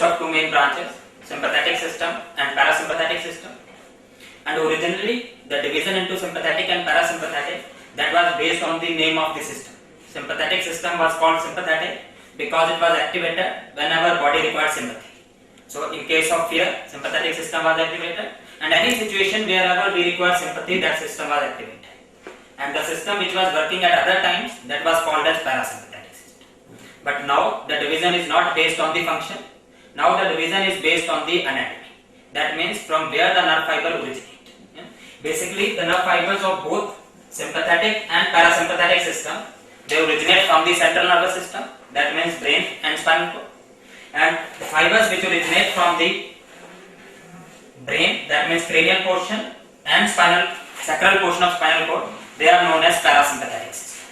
consists of two main branches, sympathetic system and parasympathetic system. And originally the division into sympathetic and parasympathetic, that was based on the name of the system. Sympathetic system was called sympathetic because it was activated whenever body required sympathy. So in case of fear, sympathetic system was activated, and any situation wherever we require sympathy, that system was activated. And the system which was working at other times, that was called as parasympathetic system. But now the division is not based on the function. Now the division is based on the anatomy. That means from where the nerve fiber originate. Basically the nerve fibers of both sympathetic and parasympathetic system, they originate from the central nervous system, that means brain and spinal cord. And the fibers which originate from the brain, that means cranial portion, and sacral portion of spinal cord, they are known as parasympathetic system.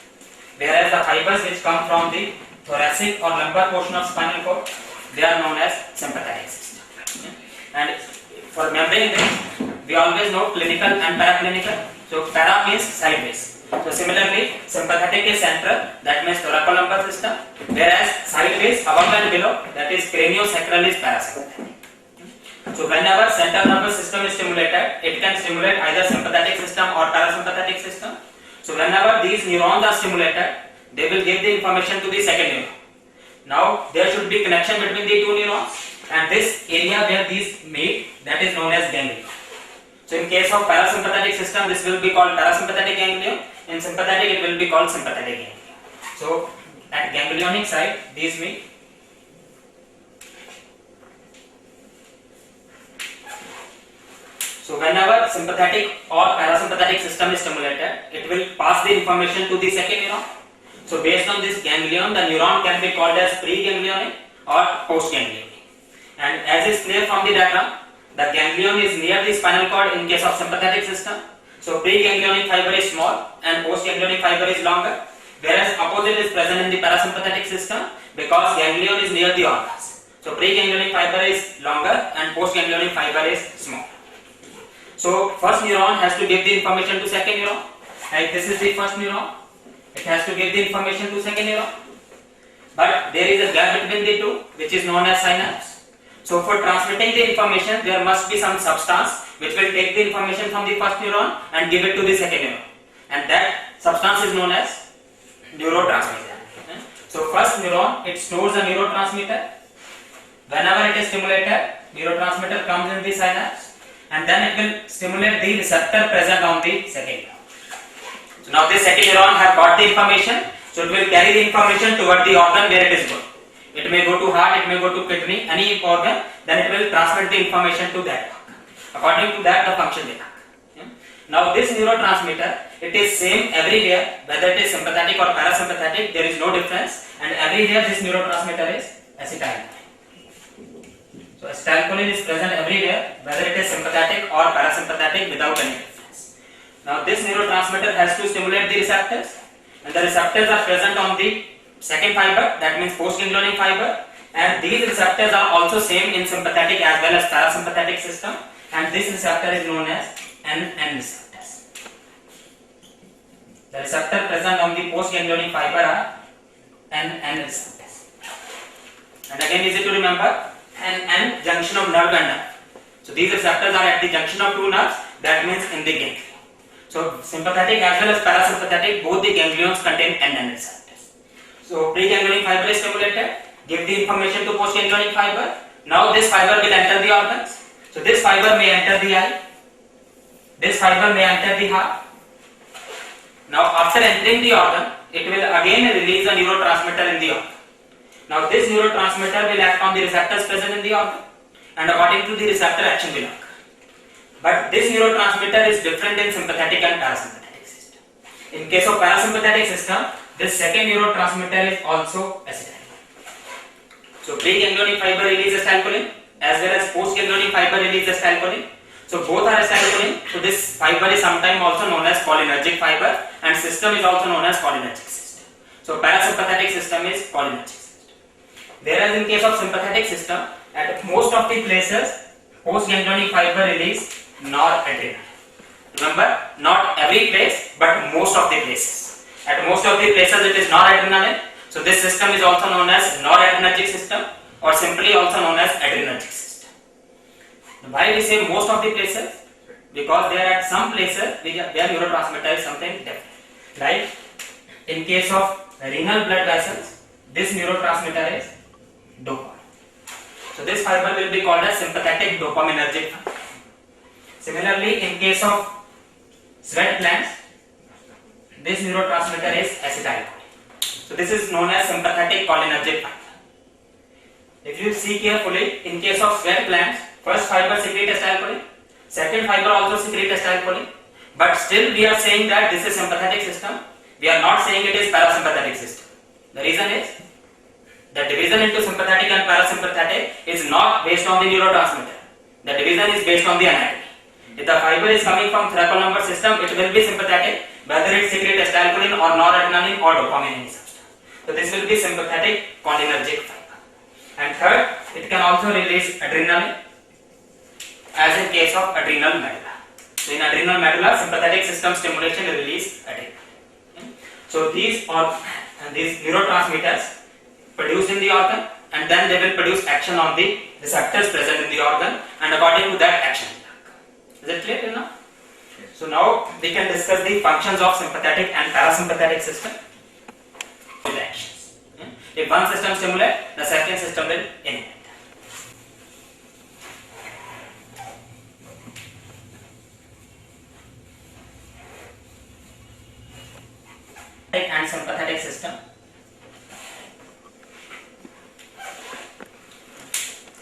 Whereas the fibers which come from the thoracic or lumbar portion of spinal cord, they are known as sympathetic system. And for remembering this, we always know clinical and paraclinical. So para means sideways. So similarly, sympathetic is central, that means thoracolumbar system, whereas sideways, above and below, that is craniosacral is parasympathetic. So whenever central nervous system is stimulated, it can stimulate either sympathetic system or parasympathetic system. So whenever these neurons are stimulated, they will give the information to the second neuron. Now there should be connection between the two neurons, and this area where these meet, that is known as ganglion. So in case of parasympathetic system, this will be called parasympathetic ganglion. In sympathetic, it will be called sympathetic ganglion. So at ganglionic site, these meet. So whenever sympathetic or parasympathetic system is stimulated, it will pass the information to the second neuron. So based on this ganglion, the neuron can be called as preganglionic or postganglionic. And as is clear from the diagram, the ganglion is near the spinal cord in case of sympathetic system. So preganglionic fiber is small and postganglionic fiber is longer, whereas opposite is present in the parasympathetic system because ganglion is near the organs. So preganglionic fiber is longer and postganglionic fiber is small. So first neuron has to give the information to second neuron. Like this is the first neuron. It has to give the information to second neuron. But there is a gap between the two, which is known as synapse. So for transmitting the information, there must be some substance which will take the information from the first neuron and give it to the second neuron. And that substance is known as neurotransmitter. So first neuron, it stores a neurotransmitter. Whenever it is stimulated, neurotransmitter comes in the synapse, and then it will stimulate the receptor present on the second neuron. So now this second neuron have got the information, so it will carry the information toward the organ where it is going. It may go to heart, it may go to kidney, any organ, then it will transmit the information to that organ. According to that, the function will happen. Now this neurotransmitter, it is same everywhere, whether it is sympathetic or parasympathetic, there is no difference, and everywhere this neurotransmitter is acetylcholine. So acetylcholine is present everywhere, whether it is sympathetic or parasympathetic, without any difference. Now this neurotransmitter has to stimulate the receptors, and the receptors are present on the second fiber, that means postganglionic fiber, and these receptors are also same in sympathetic as well as parasympathetic system, and this receptor is known as NN receptors. The receptor present on the postganglionic fiber are NN receptors. And again easy to remember, NN junction of nerve and nerve. So these receptors are at the junction of two nerves, that means in the ganglion. So sympathetic as well as parasympathetic, both the ganglions contain NN receptors. So preganglionic fiber is stimulated, give the information to postganglionic fiber. Now this fiber will enter the organs. So this fiber may enter the eye, this fiber may enter the heart. Now after entering the organ, it will again release a neurotransmitter in the organ. Now this neurotransmitter will act on the receptors present in the organ, and according to the receptor action will occur. But this neurotransmitter is different in sympathetic and parasympathetic system. In case of parasympathetic system, this second neurotransmitter is also acetylcholine. So preganglionic fiber releases acetylcholine as well as postganglionic fiber releases acetylcholine. So both are acetylcholine. So this fiber is sometimes also known as cholinergic fiber, and system is also known as cholinergic system. So parasympathetic system is cholinergic system. Whereas in case of sympathetic system, at most of the places, postganglionic fiber release noradrenaline. Remember, not every place, but most of the places. At most of the places it is noradrenaline. So this system is also known as noradrenergic system. or simply also known as adrenergic system. Why we say most of the places? Because there are some places their neurotransmitter is something different. Like in case of renal blood vessels, this neurotransmitter is dopamine. So this fiber will be called as sympathetic dopaminergic fiber. Similarly, in case of sweat glands, this neurotransmitter is acetylcholine. So this is known as sympathetic cholinergic fiber. If you see carefully, in case of sweat glands, first fiber secrete acetylcholine, second fiber also secrete acetylcholine, but still we are saying that this is sympathetic system. We are not saying it is parasympathetic system. The reason is the division into sympathetic and parasympathetic is not based on the neurotransmitter. The division is based on the anatomy. If the fiber is coming from thoracolumbar system, it will be sympathetic, whether it secretes acetylcholine or noradrenaline or dopamine any substance. So this will be sympathetic cholinergic fiber. And third, it can also release adrenaline, as in case of adrenal medulla. So in adrenal medulla, sympathetic system stimulation will release adrenaline. So these neurotransmitters produced in the organ, and then they will produce action on the receptors present in the organ, and according to that action. Is it clear now? Yes. So now we can discuss the functions of sympathetic and parasympathetic system with actions. If one system stimulates, the second system will inhibit. And sympathetic system.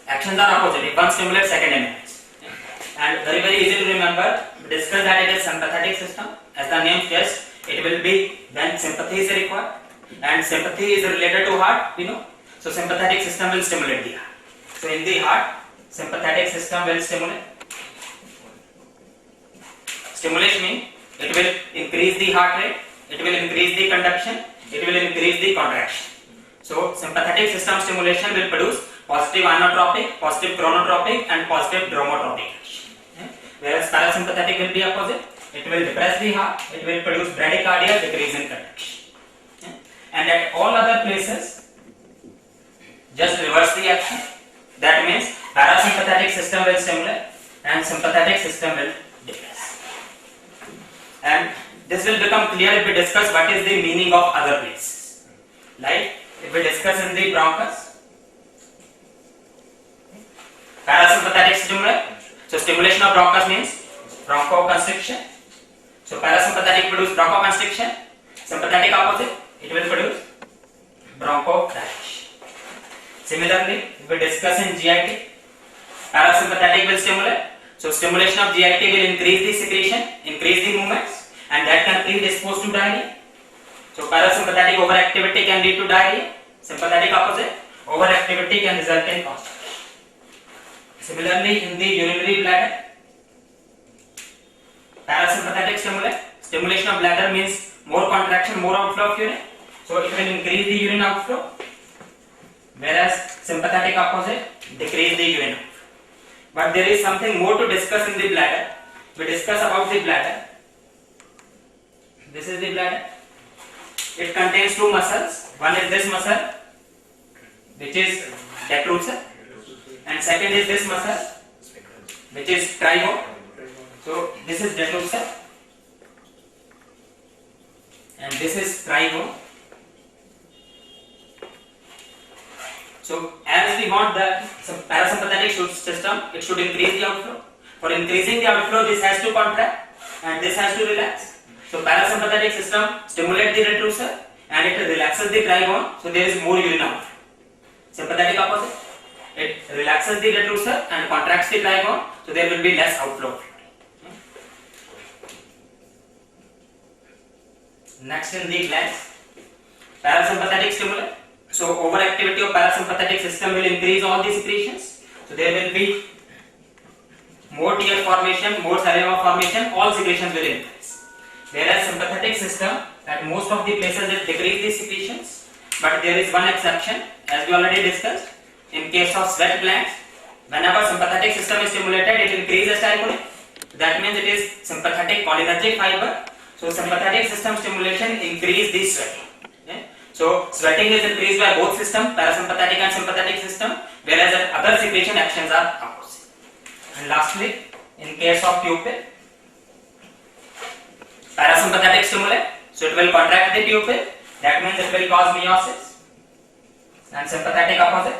Actions are opposite. If one stimulates, second inhibits. And very easy to remember. We discussed that it is sympathetic system. As the name suggests, it will be when sympathy is required, and sympathy is related to heart. So sympathetic system will stimulate the heart. So in the heart, sympathetic system will stimulate. Stimulation means it will increase the heart rate. It will increase the conduction, it will increase the contraction. So sympathetic system stimulation will produce positive inotropic, positive chronotropic and positive dromotropic action. Whereas parasympathetic will be opposite. It will depress the heart, it will produce bradycardia, decrease in conduction. And at all other places, just reverse the action. That means parasympathetic system will stimulate and sympathetic system will depress. And this will become clear if we discuss what is the meaning of other places. Like if we discuss in the bronchus, parasympathetic stimulus. So stimulation of bronchus means bronchoconstriction. So parasympathetic produce bronchoconstriction. Sympathetic opposite, it will produce bronchodilation. Similarly, if we discuss in GIT, parasympathetic will stimulate. So stimulation of GIT will increase the secretion, increase the movements, and that can predispose to diarrhea. So parasympathetic overactivity can lead to diarrhea. Sympathetic opposite, overactivity can result in constipation. Similarly, in the urinary bladder, parasympathetic stimulation of bladder means more contraction, more outflow of urine. So it will increase the urine outflow, whereas sympathetic opposite, decrease the urine outflow. But there is something more to discuss in the bladder. We discuss about the bladder. This is the bladder. It contains two muscles. One is this muscle, which is detrusor, and second is this muscle, which is trigone. So this is detrusor, and this is trigone. So as we want the parasympathetic system, it should increase the outflow. For increasing the outflow, this has to contract and this has to relax. So parasympathetic system stimulates the detrusor and it relaxes the trigone, so there is more urine outflow. Sympathetic opposite, it relaxes the detrusor and contracts the trigone, so there will be less outflow. Next in the glands, parasympathetic stimulus. So overactivity of parasympathetic system will increase all the secretions. So there will be more tear formation, more saliva formation, all secretions will increase. Whereas sympathetic system, at most of the places it decrease the secretions, but there is one exception, as we already discussed. In case of sweat glands, whenever sympathetic system is stimulated, it increases acetylcholine. That means it is sympathetic cholinergic fiber. So sympathetic system stimulation increase the sweating. Okay? So sweating is increased by both system, parasympathetic and sympathetic system, whereas at other secretion actions are opposite. And lastly, in case of pupil, parasympathetic stimuli, so it will contract the pupil, that means it will cause meiosis, and sympathetic opposite.